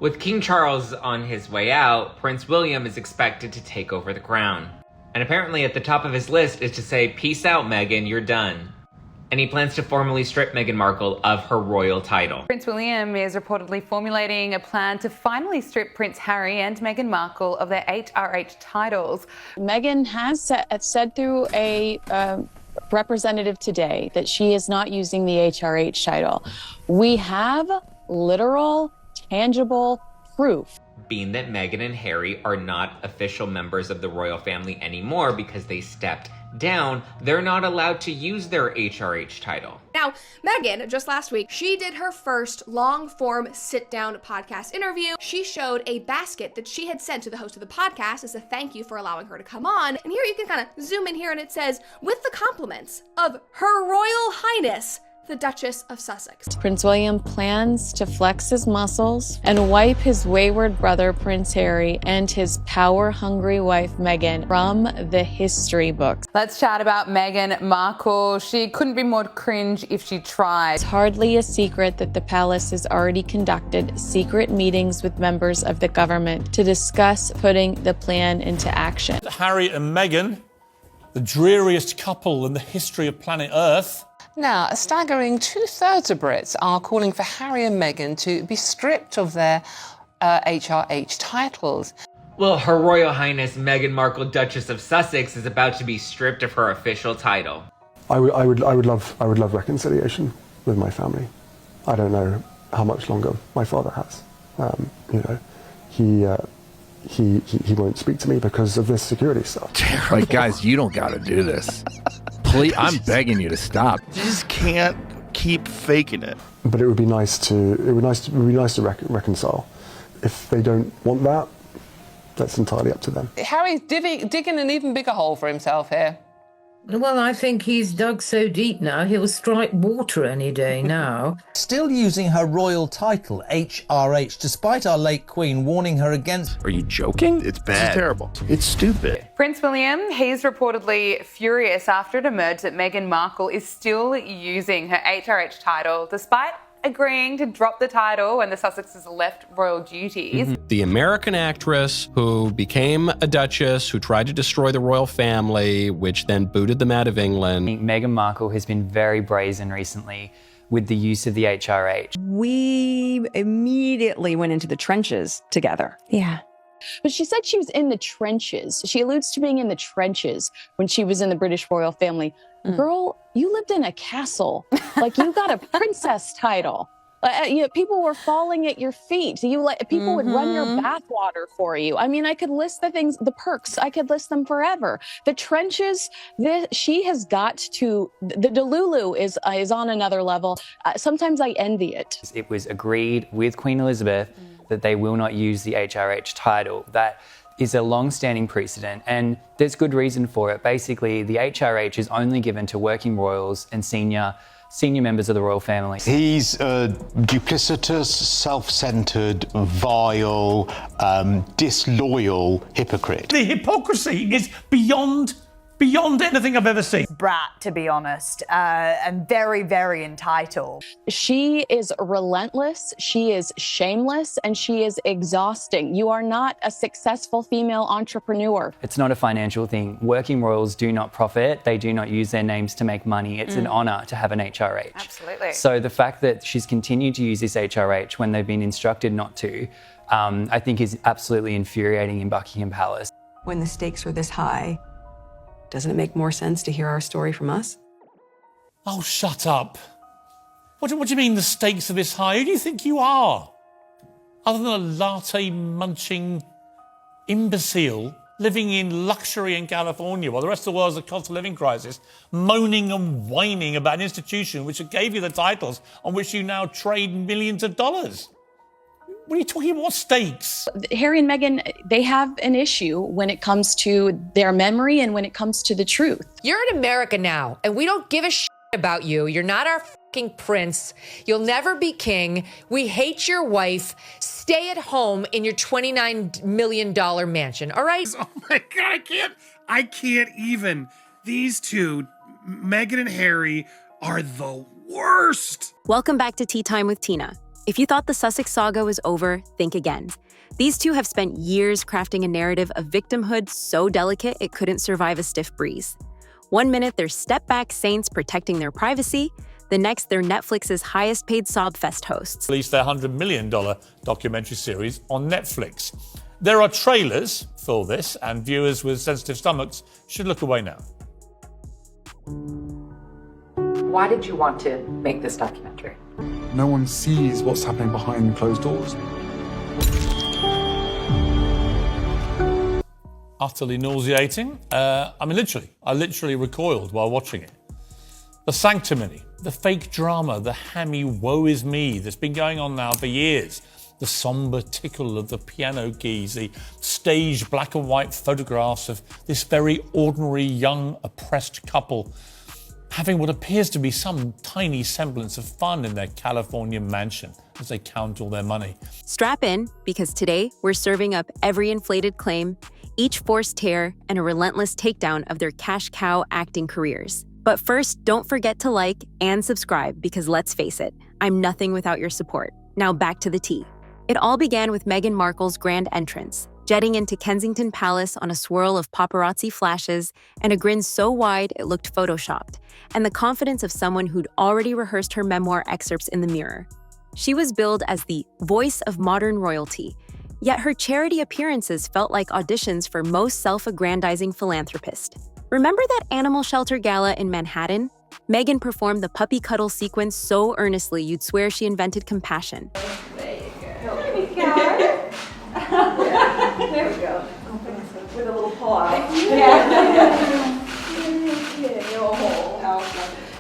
With King Charles on his way out, Prince William is expected to take over the crown. And apparently at the top of his list is to say, "Peace out, Meghan, you're done." And he plans to formally strip Meghan Markle of her royal title. Prince William is reportedly formulating a plan to finally strip Prince Harry and Meghan Markle of their HRH titles. Meghan has said through a representative today that she is not using the HRH title. We have literal, tangible proof. Being that Meghan and Harry are not official members of the royal family anymore because they stepped down, they're not allowed to use their HRH title. Now, Meghan, just last week, she did her first long-form sit-down podcast interview. She showed a basket that she had sent to the host of the podcast as a thank you for allowing her to come on. And here you can kind of zoom in here and it says, "With the compliments of Her Royal Highness, the Duchess of Sussex." Prince William plans to flex his muscles and wipe his wayward brother Prince Harry and his power-hungry wife Meghan from the history books. Let's chat about Meghan Markle. She couldn't be more cringe if she tried. It's hardly a secret that the palace has already conducted secret meetings with members of the government to discuss putting the plan into action. Harry and Meghan, the dreariest couple in the history of planet Earth. Now, a staggering 2/3 of Brits are calling for Harry and Meghan to be stripped of their HRH titles. Well, Her Royal Highness Meghan Markle, Duchess of Sussex, is about to be stripped of her official title. I would love reconciliation with my family. I don't know how much longer my father has. He won't speak to me because of this security stuff. Like, guys, you don't got to do this. Please, I'm begging you to stop. You just can't keep faking it. But it would be nice to reconcile. If they don't want that, that's entirely up to them. Harry's digging an even bigger hole for himself here. Well, I think he's dug so deep now, he'll strike water any day now. Still using her royal title, HRH, despite our late Queen warning her against... Are you joking? It's bad. It's terrible. It's stupid. Prince William, he's reportedly furious after it emerged that Meghan Markle is still using her HRH title despite agreeing to drop the title when the Sussexes left royal duties. The American actress who became a duchess, who tried to destroy the royal family, which then booted them out of England. Meghan Markle has been very brazen recently with the use of the HRH. We immediately went into the trenches together. Yeah. But she said she was in the trenches. She alludes to being in the trenches when she was in the British royal family. Girl, you lived in a castle. Like, you got a princess title. People were falling at your feet. People would run your bathwater for you. I mean, I could list the perks. I could list them forever. The trenches, she has got to, the Delulu is on another level. Sometimes I envy it. It was agreed with Queen Elizabeth that they will not use the HRH title. That is a long-standing precedent, and there's good reason for it. Basically, the HRH is only given to working royals and senior members of the royal family. He's a duplicitous, self-centered, vile, disloyal hypocrite. The hypocrisy is beyond anything I've ever seen. Brat, to be honest, and very, very entitled. She is relentless, she is shameless, and she is exhausting. You are not a successful female entrepreneur. It's not a financial thing. Working royals do not profit. They do not use their names to make money. It's an honour to have an HRH. Absolutely. So the fact that she's continued to use this HRH when they've been instructed not to, I think is absolutely infuriating in Buckingham Palace. When the stakes are this high, doesn't it make more sense to hear our story from us? Oh, shut up. What do you mean the stakes are this high? Who do you think you are? Other than a latte-munching imbecile living in luxury in California while the rest of the world's a cost of living crisis, moaning and whining about an institution which gave you the titles on which you now trade millions of dollars. What are you talking about? What stakes? Harry and Meghan, they have an issue when it comes to their memory and when it comes to the truth. You're in America now, and we don't give a shit about you. You're not our fucking prince. You'll never be king. We hate your wife. Stay at home in your $29 million mansion, all right? Oh my God, I can't even. These two, Meghan and Harry, are the worst. Welcome back to Tea Time with Tina. If you thought the Sussex saga was over, think again. These two have spent years crafting a narrative of victimhood so delicate it couldn't survive a stiff breeze. One minute they're step-back saints protecting their privacy, the next they're Netflix's highest-paid sob-fest hosts. Released their $100 million documentary series on Netflix. There are trailers for this, and viewers with sensitive stomachs should look away now. Why did you want to make this documentary? No one sees what's happening behind closed doors. Utterly nauseating. I literally recoiled while watching it. The sanctimony, the fake drama, the hammy woe is me that's been going on now for years. The somber tickle of the piano keys, the staged black and white photographs of this very ordinary young oppressed couple having what appears to be some tiny semblance of fun in their California mansion as they count all their money. Strap in, because today we're serving up every inflated claim, each forced tear, and a relentless takedown of their cash cow acting careers. But first, don't forget to like and subscribe, because let's face it, I'm nothing without your support. Now back to the tea. It all began with Meghan Markle's grand entrance, jetting into Kensington Palace on a swirl of paparazzi flashes and a grin so wide it looked photoshopped, and the confidence of someone who'd already rehearsed her memoir excerpts in the mirror. She was billed as the voice of modern royalty, yet her charity appearances felt like auditions for most self-aggrandizing philanthropist. Remember that animal shelter gala in Manhattan? Meghan performed the puppy cuddle sequence so earnestly you'd swear she invented compassion. There we go. There we go. With a little paw.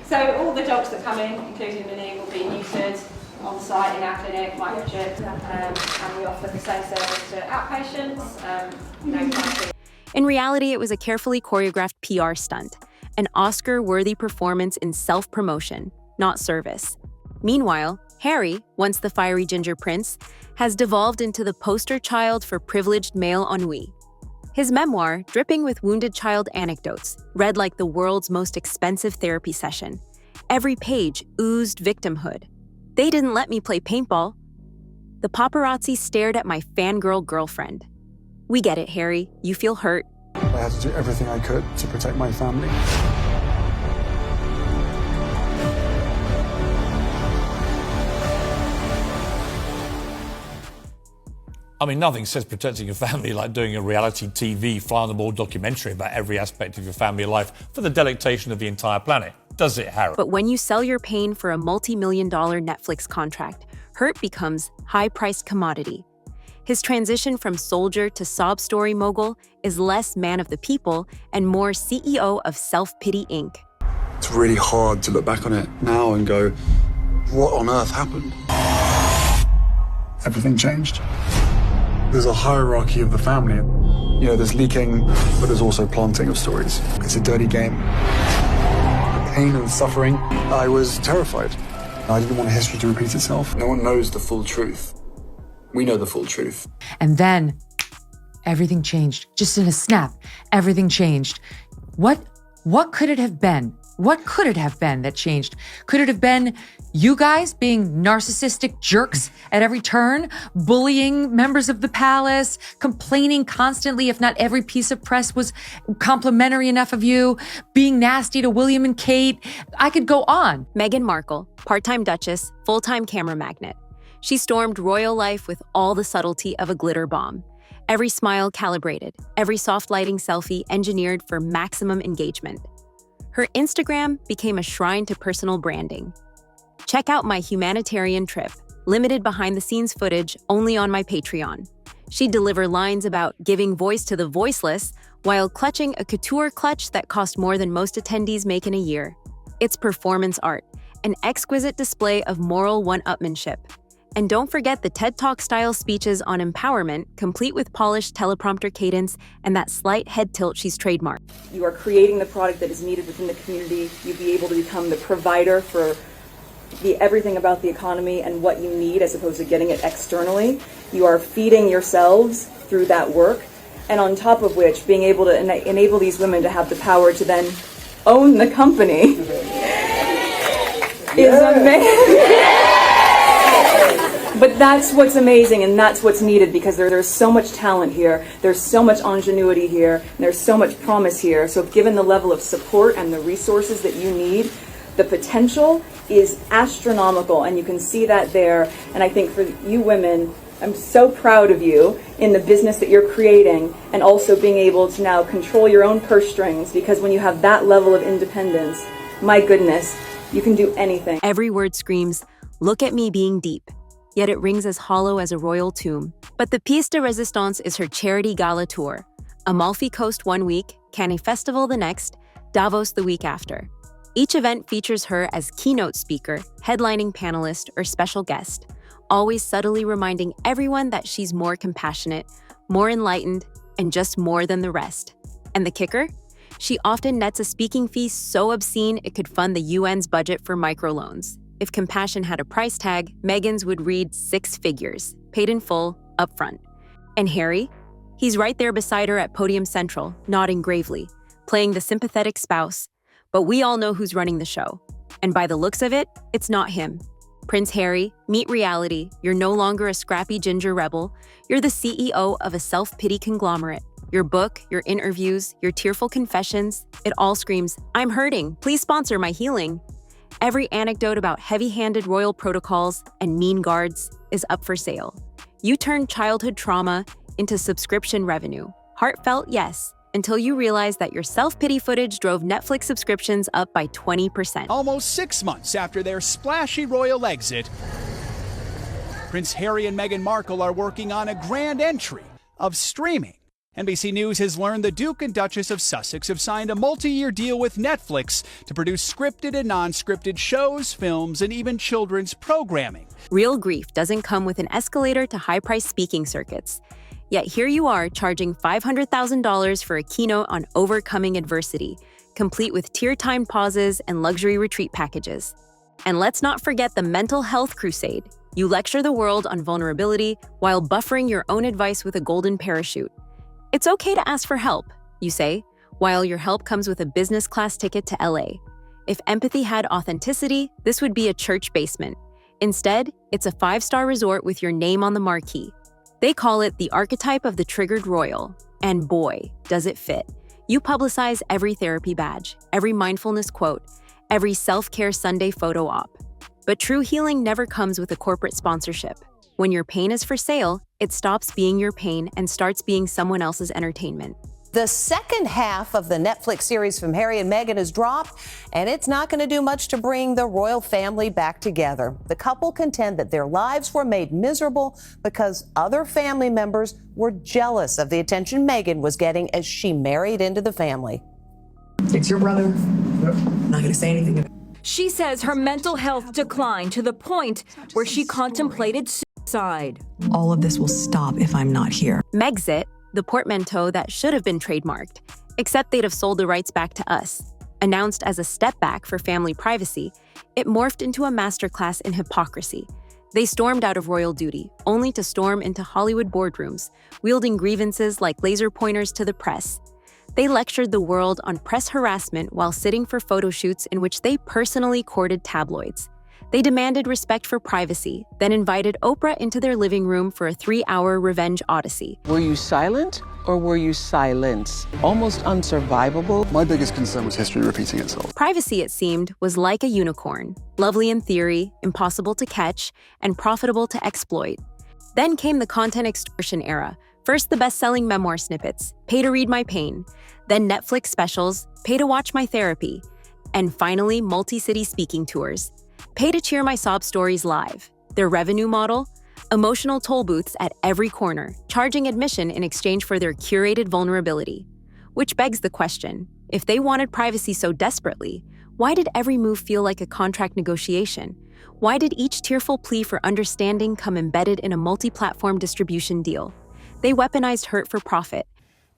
So all the dogs that come in, including Minnie, will be neutered on site in our clinic, microchipped, and we offer the same service to outpatients. No pricing. In reality, it was a carefully choreographed PR stunt, an Oscar-worthy performance in self-promotion, not service. Meanwhile, Harry, once the fiery ginger prince, has devolved into the poster child for privileged male ennui. His memoir, dripping with wounded child anecdotes, read like the world's most expensive therapy session. Every page oozed victimhood. They didn't let me play paintball. The paparazzi stared at my fangirl girlfriend. We get it, Harry. You feel hurt. I had to do everything I could to protect my family. I mean, nothing says protecting your family like doing a reality TV fly-on-the-wall documentary about every aspect of your family life for the delectation of the entire planet. Does it, Harry? But when you sell your pain for a multi-million-dollar Netflix contract, hurt becomes high-priced commodity. His transition from soldier to sob story mogul is less man of the people and more CEO of Self-Pity Inc. It's really hard to look back on it now and go, what on earth happened? Everything changed. There's a hierarchy of the family. You know, there's leaking, but there's also planting of stories. It's a dirty game. The pain and suffering, I was terrified. I didn't want history to repeat itself. No one knows the full truth. We know the full truth. And then everything changed. Just in a snap, everything changed. What could it have been? What could it have been that changed? Could it have been you guys being narcissistic jerks at every turn, bullying members of the palace, complaining constantly if not every piece of press was complimentary enough of you, being nasty to William and Kate? I could go on. Meghan Markle, part-time duchess, full-time camera magnet. She stormed royal life with all the subtlety of a glitter bomb. Every smile calibrated, every soft lighting selfie engineered for maximum engagement. Her Instagram became a shrine to personal branding. Check out my humanitarian trip, limited behind-the-scenes footage only on my Patreon. She'd deliver lines about giving voice to the voiceless while clutching a couture clutch that cost more than most attendees make in a year. It's performance art, an exquisite display of moral one-upmanship. And don't forget the TED Talk-style speeches on empowerment, complete with polished teleprompter cadence and that slight head tilt she's trademarked. You are creating the product that is needed within the community. You'll be able to become the provider for everything about the economy and what you need as opposed to getting it externally. You are feeding yourselves through that work. And on top of which, being able to enable these women to have the power to then own the company is amazing. But that's what's amazing, and that's what's needed, because there's so much talent here, there's so much ingenuity here, and there's so much promise here. So if given the level of support and the resources that you need, the potential is astronomical, and you can see that there. And I think for you women, I'm so proud of you in the business that you're creating, and also being able to now control your own purse strings, because when you have that level of independence, my goodness, you can do anything. Every word screams, "Look at me being deep," yet it rings as hollow as a royal tomb. But the pièce de résistance is her charity gala tour. Amalfi Coast one week, Cannes Festival the next, Davos the week after. Each event features her as keynote speaker, headlining panelist, or special guest, always subtly reminding everyone that she's more compassionate, more enlightened, and just more than the rest. And the kicker? She often nets a speaking fee so obscene it could fund the UN's budget for microloans. If compassion had a price tag, Meghan's would read 6 figures, paid in full, upfront. And Harry? He's right there beside her at Podium Central, nodding gravely, playing the sympathetic spouse. But we all know who's running the show. And by the looks of it, it's not him. Prince Harry, meet reality. You're no longer a scrappy ginger rebel. You're the CEO of a self-pity conglomerate. Your book, your interviews, your tearful confessions, it all screams, "I'm hurting, please sponsor my healing." Every anecdote about heavy-handed royal protocols and mean guards is up for sale. You turn childhood trauma into subscription revenue. Heartfelt, yes, until you realize that your self-pity footage drove Netflix subscriptions up by 20%. Almost 6 months after their splashy royal exit, Prince Harry and Meghan Markle are working on a grand entry of streaming. NBC News has learned the Duke and Duchess of Sussex have signed a multi-year deal with Netflix to produce scripted and non-scripted shows, films, and even children's programming. Real grief doesn't come with an escalator to high-priced speaking circuits. Yet here you are charging $500,000 for a keynote on overcoming adversity, complete with tear-timed pauses and luxury retreat packages. And let's not forget the mental health crusade. You lecture the world on vulnerability while buffering your own advice with a golden parachute. It's okay to ask for help, you say, while your help comes with a business class ticket to LA. If empathy had authenticity, this would be a church basement. Instead, it's a 5-star resort with your name on the marquee. They call it the archetype of the triggered royal. And boy, does it fit. You publicize every therapy badge, every mindfulness quote, every self-care Sunday photo op. But true healing never comes with a corporate sponsorship. When your pain is for sale, it stops being your pain and starts being someone else's entertainment. The second half of the Netflix series from Harry and Meghan has dropped, and it's not going to do much to bring the royal family back together. The couple contend that their lives were made miserable because other family members were jealous of the attention Meghan was getting as she married into the family. It's your brother. I'm not going to say anything. She says her mental health declined to the point where she contemplated suicide. All of this will stop if I'm not here. Megxit, the portmanteau that should have been trademarked, except they'd have sold the rights back to us. Announced as a step back for family privacy, it morphed into a masterclass in hypocrisy. They stormed out of royal duty, only to storm into Hollywood boardrooms, wielding grievances like laser pointers to the press. They lectured the world on press harassment while sitting for photo shoots in which they personally courted tabloids. They demanded respect for privacy, then invited Oprah into their living room for a 3-hour revenge odyssey. Were you silent or were you silenced? Almost unsurvivable. My biggest concern was history repeating itself. Privacy, it seemed, was like a unicorn, lovely in theory, impossible to catch, and profitable to exploit. Then came the content extortion era. First, the best-selling memoir snippets, pay to read my pain. Then Netflix specials, pay to watch my therapy. And finally, multi-city speaking tours. Pay to cheer my sob stories live. Their revenue model? Emotional toll booths at every corner, charging admission in exchange for their curated vulnerability. Which begs the question, if they wanted privacy so desperately, why did every move feel like a contract negotiation? Why did each tearful plea for understanding come embedded in a multi-platform distribution deal? They weaponized hurt for profit.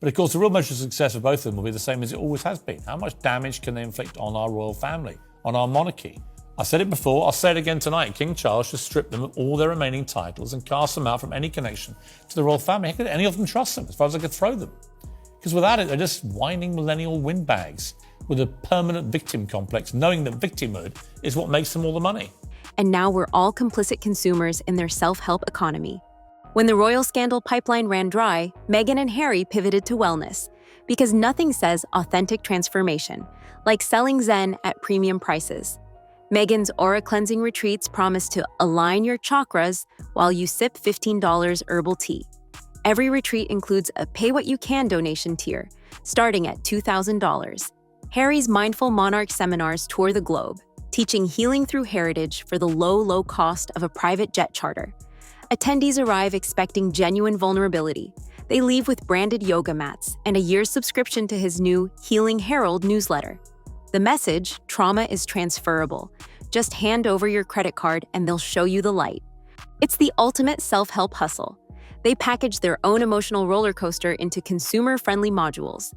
But of course, the real measure of success of both of them will be the same as it always has been. How much damage can they inflict on our royal family, on our monarchy? I said it before, I'll say it again tonight. King Charles should strip them of all their remaining titles and cast them out from any connection to the royal family. How could any of them trust them, as far as I could throw them? Because without it, they're just whining millennial windbags with a permanent victim complex, knowing that victimhood is what makes them all the money. and now we're all complicit consumers in their self-help economy. When the royal scandal pipeline ran dry, Meghan and Harry pivoted to wellness, because nothing says authentic transformation like selling Zen at premium prices. Meghan's aura cleansing retreats promise to align your chakras while you sip $15 herbal tea. Every retreat includes a pay-what-you-can donation tier, starting at $2,000. Harry's Mindful Monarch seminars tour the globe, teaching healing through heritage for the low cost of a private jet charter. Attendees arrive expecting genuine vulnerability. They leave with branded yoga mats and a year's subscription to his new Healing Herald newsletter. The message, trauma is transferable. Just hand over your credit card and they'll show you the light. It's the ultimate self-help hustle. They package their own emotional roller coaster into consumer-friendly modules.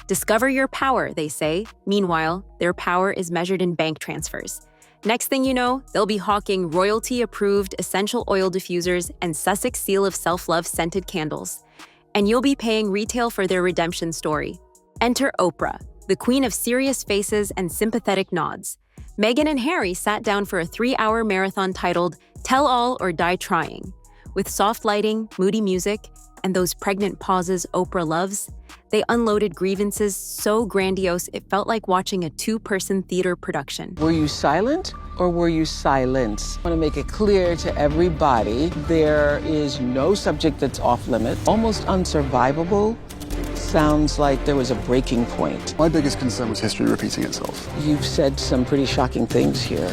Discover your power, they say. Meanwhile, their power is measured in bank transfers. Next thing you know, they'll be hawking royalty-approved essential oil diffusers and Sussex Seal of Self-Love scented candles. And you'll be paying retail for their redemption story. Enter Oprah, the queen of serious faces and sympathetic nods. Meghan and Harry sat down for a 3-hour marathon titled Tell All or Die Trying. With soft lighting, moody music, and those pregnant pauses Oprah loves, they unloaded grievances so grandiose it felt like watching a 2-person theater production. Were you silent or were you silenced? I want to make it clear to everybody, there is no subject that's off limits. Almost unsurvivable sounds like there was a breaking point. My biggest concern was history repeating itself. You've said some pretty shocking things here.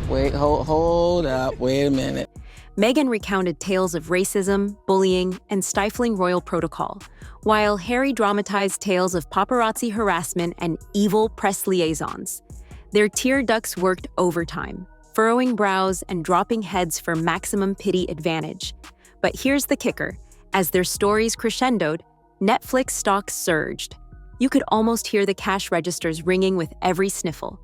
Wait, hold up, wait a minute. Meghan recounted tales of racism, bullying, and stifling royal protocol, while Harry dramatized tales of paparazzi harassment and evil press liaisons. Their tear ducts worked overtime, furrowing brows and dropping heads for maximum pity advantage. But here's the kicker. As their stories crescendoed, Netflix stocks surged. You could almost hear the cash registers ringing with every sniffle.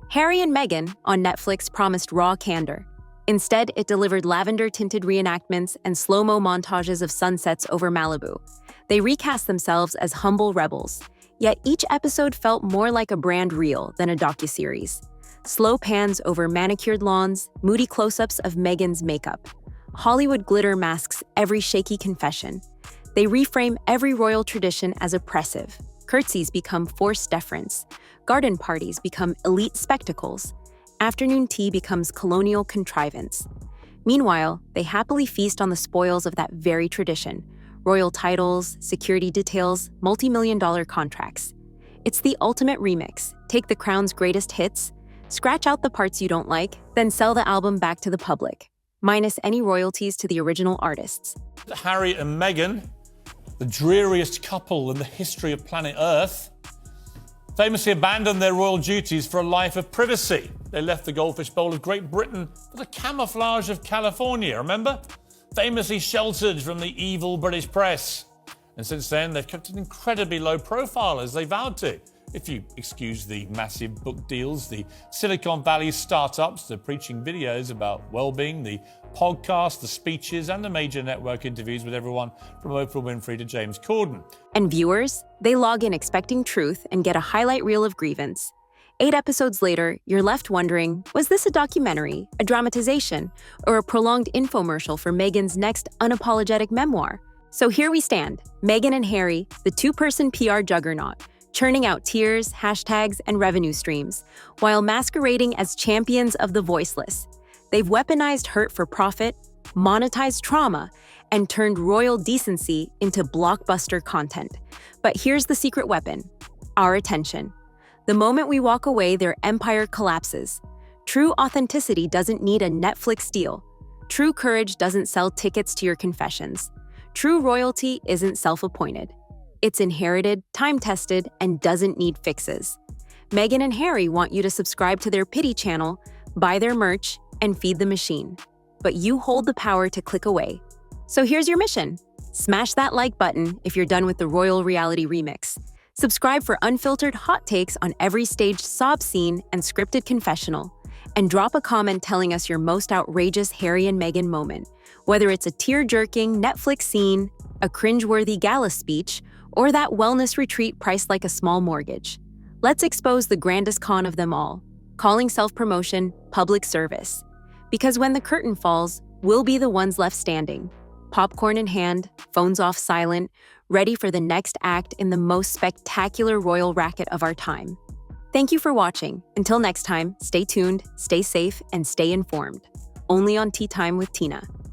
Harry and Meghan on Netflix promised raw candor. Instead, it delivered lavender-tinted reenactments and slow-mo montages of sunsets over Malibu. They recast themselves as humble rebels, yet each episode felt more like a brand reel than a docuseries. Slow pans over manicured lawns, moody close-ups of Meghan's makeup. Hollywood glitter masks every shaky confession. They reframe every royal tradition as oppressive. Curtsies become forced deference. Garden parties become elite spectacles. Afternoon tea becomes colonial contrivance. Meanwhile, they happily feast on the spoils of that very tradition: royal titles, security details, multi-million-dollar contracts. It's the ultimate remix. Take the crown's greatest hits, scratch out the parts you don't like, then sell the album back to the public, minus any royalties to the original artists. Harry and Meghan, the dreariest couple in the history of planet Earth, famously abandoned their royal duties for a life of privacy. They left the goldfish bowl of Great Britain for the camouflage of California, remember? Famously sheltered from the evil British press. And since then, they've kept an incredibly low profile, as they vowed to. If you excuse the massive book deals, the Silicon Valley startups, the preaching videos about well-being, the podcasts, the speeches, and the major network interviews with everyone from Oprah Winfrey to James Corden. And viewers, they log in expecting truth and get a highlight reel of grievance. 8 episodes later, you're left wondering, was this a documentary, a dramatization, or a prolonged infomercial for Meghan's next unapologetic memoir? So here we stand, Meghan and Harry, the 2-person PR juggernaut, churning out tears, hashtags, and revenue streams, while masquerading as champions of the voiceless. They've weaponized hurt for profit, monetized trauma, and turned royal decency into blockbuster content. But here's the secret weapon: our attention. The moment we walk away, their empire collapses. True authenticity doesn't need a Netflix deal. True courage doesn't sell tickets to your confessions. True royalty isn't self-appointed. It's inherited, time-tested, and doesn't need fixes. Meghan and Harry want you to subscribe to their pity channel, buy their merch, and feed the machine. But you hold the power to click away. So here's your mission. Smash that like button if you're done with the Royal Reality Remix. Subscribe for unfiltered hot takes on every staged sob scene and scripted confessional. And drop a comment telling us your most outrageous Harry and Meghan moment, whether it's a tear-jerking Netflix scene, a cringeworthy gala speech, or that wellness retreat priced like a small mortgage. Let's expose the grandest con of them all: calling self-promotion public service. Because when the curtain falls, we'll be the ones left standing, popcorn in hand, phones off silent, ready for the next act in the most spectacular royal racket of our time. Thank you for watching. Until next time, stay tuned, stay safe, and stay informed. Only on Tea Time with Tina.